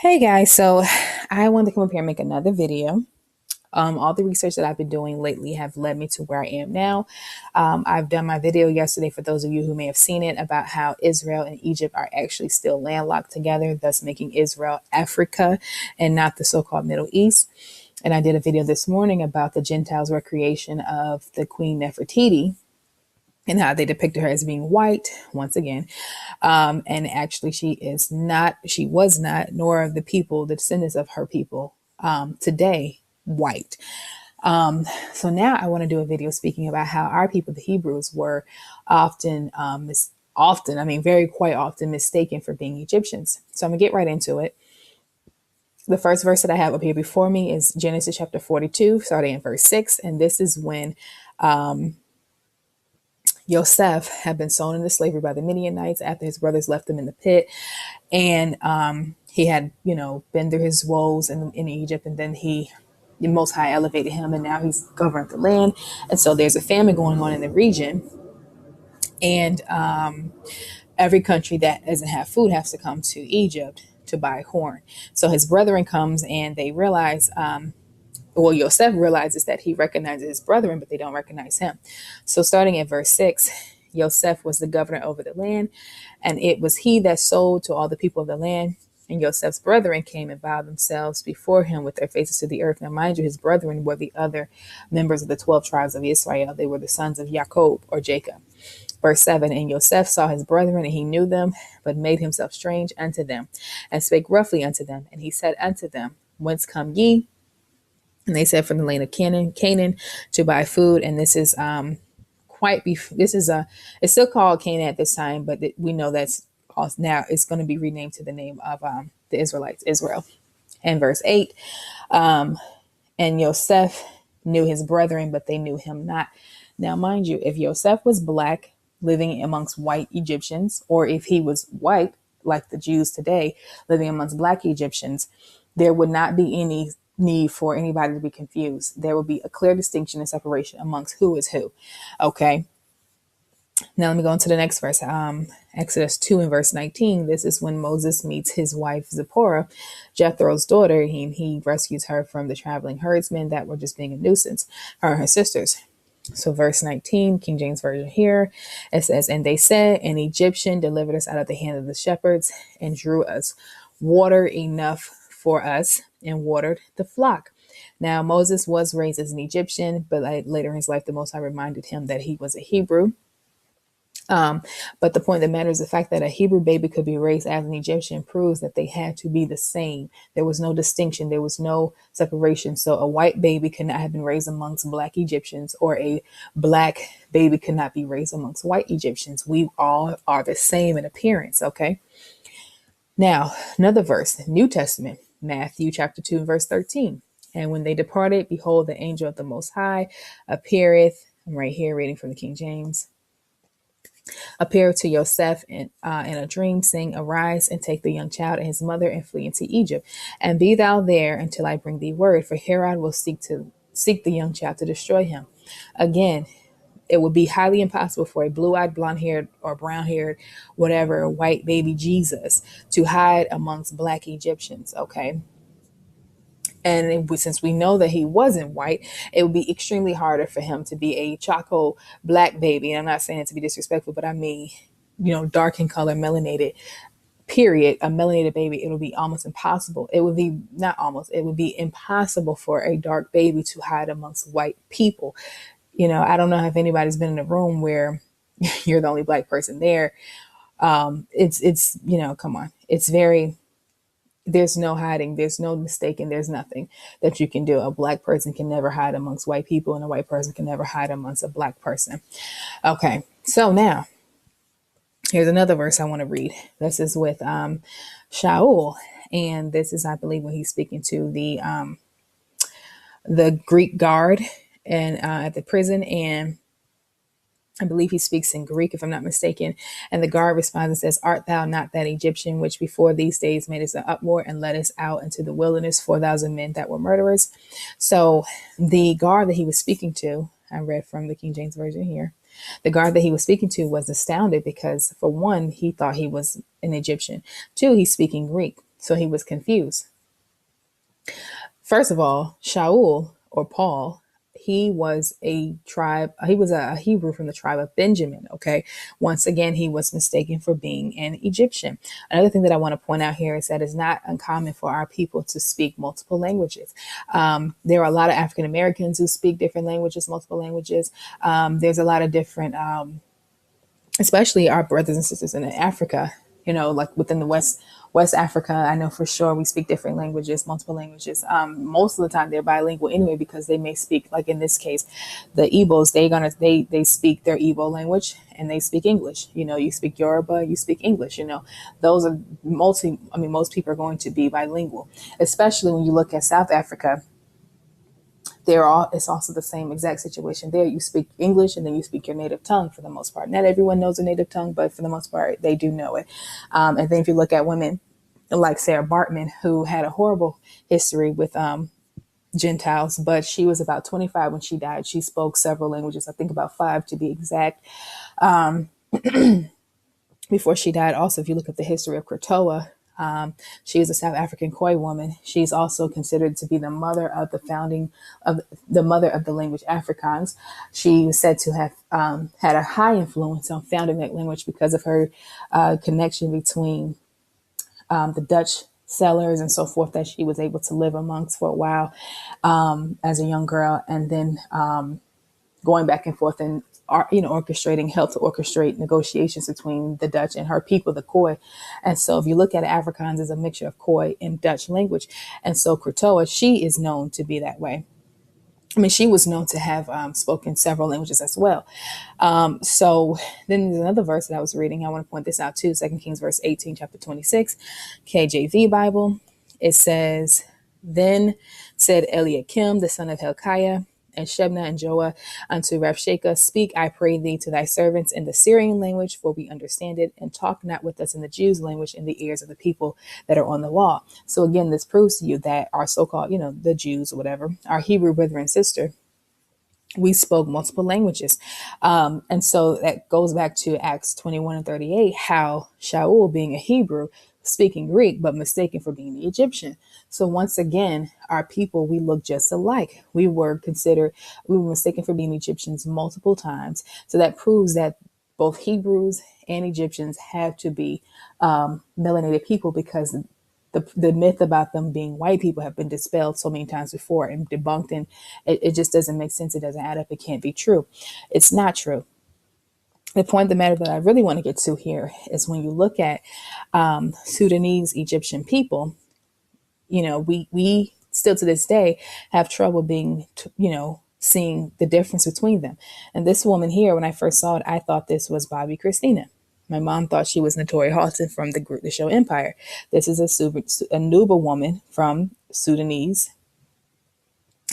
Hey guys, so I wanted to come up here and make another video. All the research that I've been doing lately have led me to where I am now. I've done my video yesterday for those of you who may have seen it about how Israel and Egypt are actually still landlocked together, thus making Israel Africa and not the so-called Middle East. And I did a video this morning about the Gentiles' recreation of the Queen Nefertiti and how they depicted her as being white once again. And actually, she was not, nor the people, the descendants of her people today, white. So now I want to do a video speaking about how our people, the Hebrews, were very quite often mistaken for being Egyptians. So I'm gonna get right into it. The first verse that I have up here before me is Genesis chapter 42, starting in verse 6. And this is when Yosef had been sold into slavery by the Midianites after his brothers left him in the pit. And he had, been through his woes in Egypt. And then the Most High elevated him, and now he's governed the land. And so there's a famine going on in the region. And every country that doesn't have food has to come to Egypt to buy corn. So his brethren comes and they realize, Yosef realizes that he recognizes his brethren, but they don't recognize him. So starting at verse 6, Yosef was the governor over the land, and it was he that sold to all the people of the land. And Yosef's brethren came and bowed themselves before him with their faces to the earth. Now, mind you, his brethren were the other members of the 12 tribes of Israel. They were the sons of Jacob or Jacob. Verse 7, and Yosef saw his brethren, and he knew them, but made himself strange unto them, and spake roughly unto them. And he said unto them, Whence come ye? And they said, From the land of Canaan, to buy food. And this is it's still called Canaan at this time, but we know that's now it's going to be renamed to the name of the Israelites, Israel. And verse 8, and Yosef knew his brethren, but they knew him not. Now, mind you, if Yosef was black, living amongst white Egyptians, or if he was white, like the Jews today, living amongst black Egyptians, there would not be any need for anybody to be confused. There will be a clear distinction and separation amongst who is who. Okay. Now let me go on to the next verse. Exodus 2 and verse 19. This is when Moses meets his wife Zipporah, Jethro's daughter. He rescues her from the traveling herdsmen that were just being a nuisance, her and her sisters. So verse 19, King James Version here, it says, And they said, An Egyptian delivered us out of the hand of the shepherds and drew us water enough for us and watered the flock. Now, Moses was raised as an Egyptian, but later in his life, the Most High reminded him that he was a Hebrew. But the point that matters is the fact that a Hebrew baby could be raised as an Egyptian proves that they had to be the same. There was no distinction. There was no separation. So a white baby could not have been raised amongst black Egyptians, or a black baby could not be raised amongst white Egyptians. We all are the same in appearance. Okay. Now, another verse, New Testament, Matthew chapter 2, verse 13. And when they departed, behold, the angel of the Most High appeareth. I'm right here reading from the King James. Appeared to Yosef in a dream, saying, Arise and take the young child and his mother and flee into Egypt, and be thou there until I bring thee word, for Herod will seek the young child to destroy him. Again, it would be highly impossible for a blue-eyed, blonde-haired, or brown-haired, whatever, white baby Jesus to hide amongst black Egyptians. Okay. And since we know that he wasn't white, it would be extremely harder for him to be a choco black baby. And I'm not saying it to be disrespectful, but I mean, dark in color, melanated, period. A melanated baby, it would be almost impossible. It would be not almost, it would be impossible for a dark baby to hide amongst white people. I don't know if anybody's been in a room where you're the only black person there. It's come on. There's no hiding. There's no mistaking. There's nothing that you can do. A black person can never hide amongst white people, and a white person can never hide amongst a black person. Okay. So now here's another verse I want to read. This is with Shaul. And this is, I believe, when he's speaking to the Greek guard and at the prison, and I believe he speaks in Greek, if I'm not mistaken. And the guard responds and says, Art thou not that Egyptian which before these days made us an uproar and led us out into the wilderness, 4,000 men that were murderers? So the guard that he was speaking to, I read from the King James Version here, the guard that he was speaking to was astounded because, for one, he thought he was an Egyptian. Two, he's speaking Greek. So he was confused. First of all, Shaul or Paul, he was a Hebrew from the tribe of Benjamin. Okay. Once again, he was mistaken for being an Egyptian. Another thing that I want to point out here is that it's not uncommon for our people to speak multiple languages. There are a lot of African Americans who speak different languages, multiple languages. There's a lot of different especially our brothers and sisters in Africa, like within the West Africa. I know for sure we speak different languages, multiple languages. Most of the time they're bilingual anyway, because they may speak, like in this case, the Igbos, they speak their Igbo language and they speak English. You speak Yoruba, you speak English. Those are most people are going to be bilingual, especially when you look at South Africa. It's also the same exact situation there. You speak English and then you speak your native tongue for the most part. Not everyone knows their native tongue, but for the most part, they do know it. And then if you look at women like Sarah Bartman, who had a horrible history with Gentiles, but she was about 25 when she died. She spoke several languages, I think about 5 to be exact. Before she died, also, if you look at the history of Krotoa, she is a South African Khoi woman. She's also considered to be the mother of the mother of the language Afrikaans. She was said to have had a high influence on founding that language because of her connection between the Dutch settlers and so forth that she was able to live amongst for a while as a young girl, and then going back and forth and help to orchestrate negotiations between the Dutch and her people, the Khoi. And so if you look at it, Afrikaans is a mixture of Khoi and Dutch language. And so Krotoa, she is known to be that way. She was known to have spoken several languages as well. So then there's another verse that I was reading. I want to point this out too. 2 Kings verse 18, chapter 26, KJV Bible. It says, "Then said Eliakim, the son of Hilkiah, and Shebna and Joah unto Rabshakeh, Speak, I pray thee, to thy servants in the Syrian language, for we understand it, and talk not with us in the Jews' language in the ears of the people that are on the wall." So again, this proves to you that our so-called, the Jews or whatever, our Hebrew brother and sister, we spoke multiple languages. And so that goes back to Acts 21 and 38, how Shaul, being a Hebrew, speaking Greek, but mistaken for being the Egyptian. So once again, our people, we look just alike. We were mistaken for being Egyptians multiple times. So that proves that both Hebrews and Egyptians have to be melanated people, because the myth about them being white people have been dispelled so many times before and debunked, and it just doesn't make sense. It doesn't add up. It can't be true. It's not true. The point of the matter that I really want to get to here is when you look at Sudanese Egyptian people, we still to this day have trouble seeing the difference between them. And this woman here, when I first saw it, I thought this was Bobby Christina. My mom thought she was Notori Halton from the show Empire. This is a Nuba woman from Sudanese.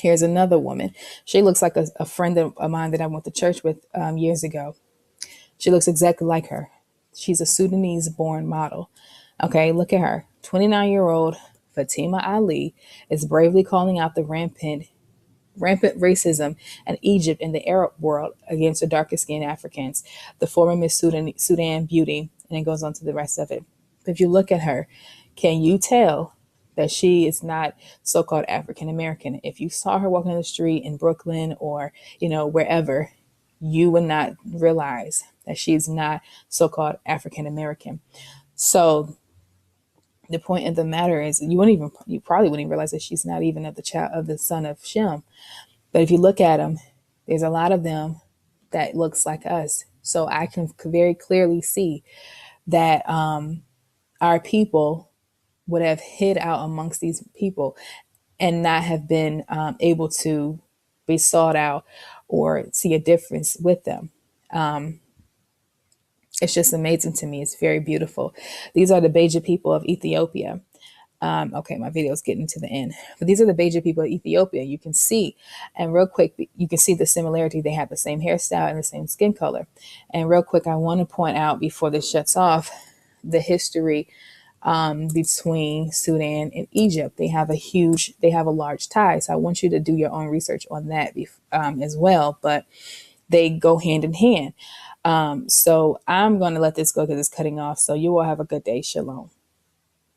Here's another woman. She looks like a friend of mine that I went to church with years ago. She looks exactly like her. She's a Sudanese born model. Okay, look at her. 29-year-old Fatima Ali is bravely calling out the rampant racism in Egypt and the Arab world against the darker skinned Africans, the former Miss Sudan beauty, and it goes on to the rest of it. If you look at her, can you tell that she is not so-called African American? If you saw her walking on the street in Brooklyn or, wherever, you would not realize that she's not so-called African American. So the point of the matter is you probably wouldn't even realize that she's not even of the son of Shem. But if you look at them, there's a lot of them that looks like us. So I can very clearly see that our people would have hid out amongst these people and not have been able to be sought out or see a difference with them. It's just amazing to me. It's very beautiful. These are the Beja people of Ethiopia. Okay, my video is getting to the end, but these are the Beja people of Ethiopia. You can see, and real quick, you can see the similarity. They have the same hairstyle and the same skin color. And real quick, I want to point out before this shuts off the history between Sudan and Egypt. They have a large tie. So I want you to do your own research on that as well. But they go hand in hand. So I'm going to let this go because it's cutting off. So you all have a good day. Shalom.